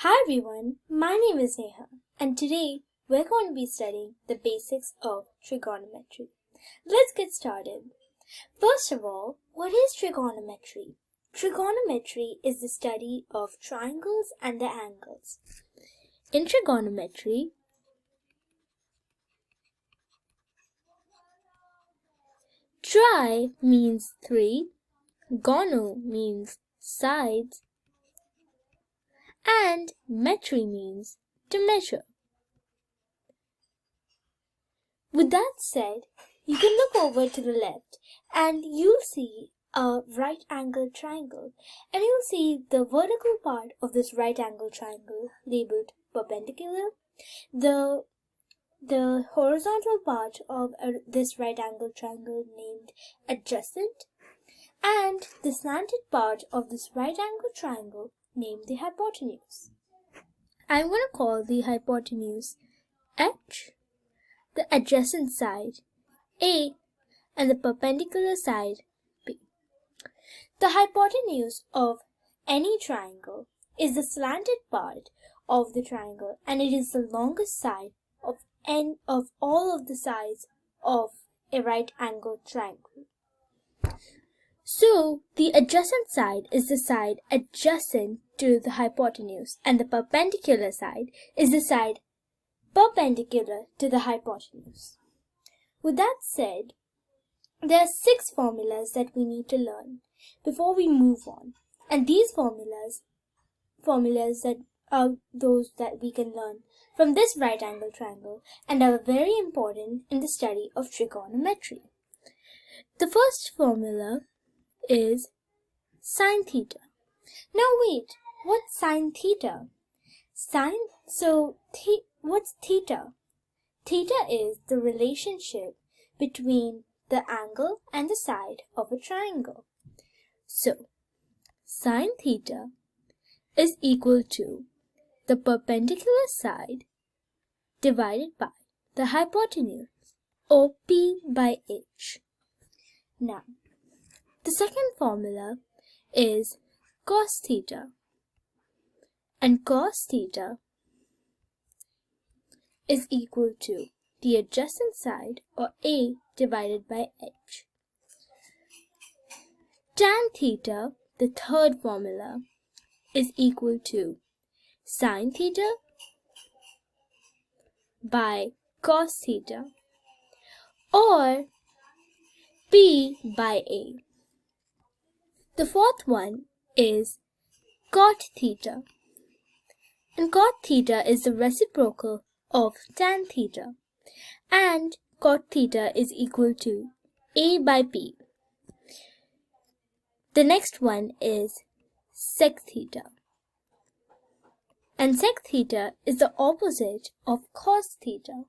Hi everyone, my name is Neha and today we're going to be studying the basics of trigonometry. Let's get started. First of all, what is trigonometry? Trigonometry is the study of triangles and their angles. In trigonometry, tri means three, gono means sides, and metry means to measure. With that said, you can look over to the left and you'll see a right angled triangle, and you'll see the vertical part of this right angled triangle labeled perpendicular, the horizontal part of this right angled triangle named adjacent, and the slanted part of this right angled triangle named the hypotenuse. I'm going to call the hypotenuse H, the adjacent side A, and the perpendicular side B. The hypotenuse of any triangle is the slanted part of the triangle, and it is the longest side of all of the sides of a right angled triangle. So the adjacent side is the side adjacent to the hypotenuse, and the perpendicular side is the side perpendicular to the hypotenuse. With that said, there are 6 formulas that we need to learn before we move on, and these formulas that are those that we can learn from this right angle triangle and are very important in the study of trigonometry. The first formula is sine theta. Now wait, what's sine theta? What's theta? Theta is the relationship between the angle and the side of a triangle. So, sine theta is equal to the perpendicular side divided by the hypotenuse, or P by H. Now, the second formula is cos theta, and cos theta is equal to the adjacent side, or A, divided by H. Tan theta, the third formula, is equal to sine theta by cos theta, or P by A. The fourth one is cot theta, and cot theta is the reciprocal of tan theta, and cot theta is equal to A by P. The next one is sec theta, and sec theta is the opposite of cos theta,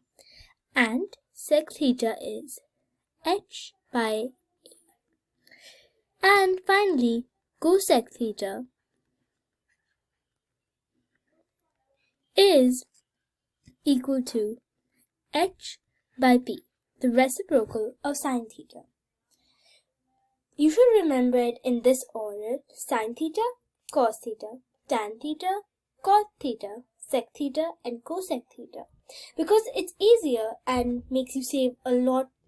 and sec theta is H by A. And finally, cosec theta is equal to H by P, the reciprocal of sine theta. You should remember it in this order: sine theta, cos theta, tan theta, cot theta, sec theta, and cosec theta, because it's easier and makes you save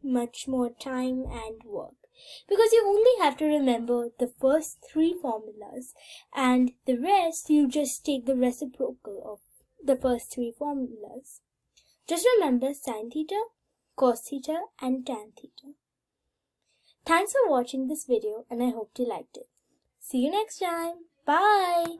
much more time and work. Because you only have to remember the first 3 formulas, and the rest you just take the reciprocal of the first 3 formulas. Just remember sine theta, cos theta, and tan theta. Thanks for watching this video, and I hope you liked it. See you next time. Bye!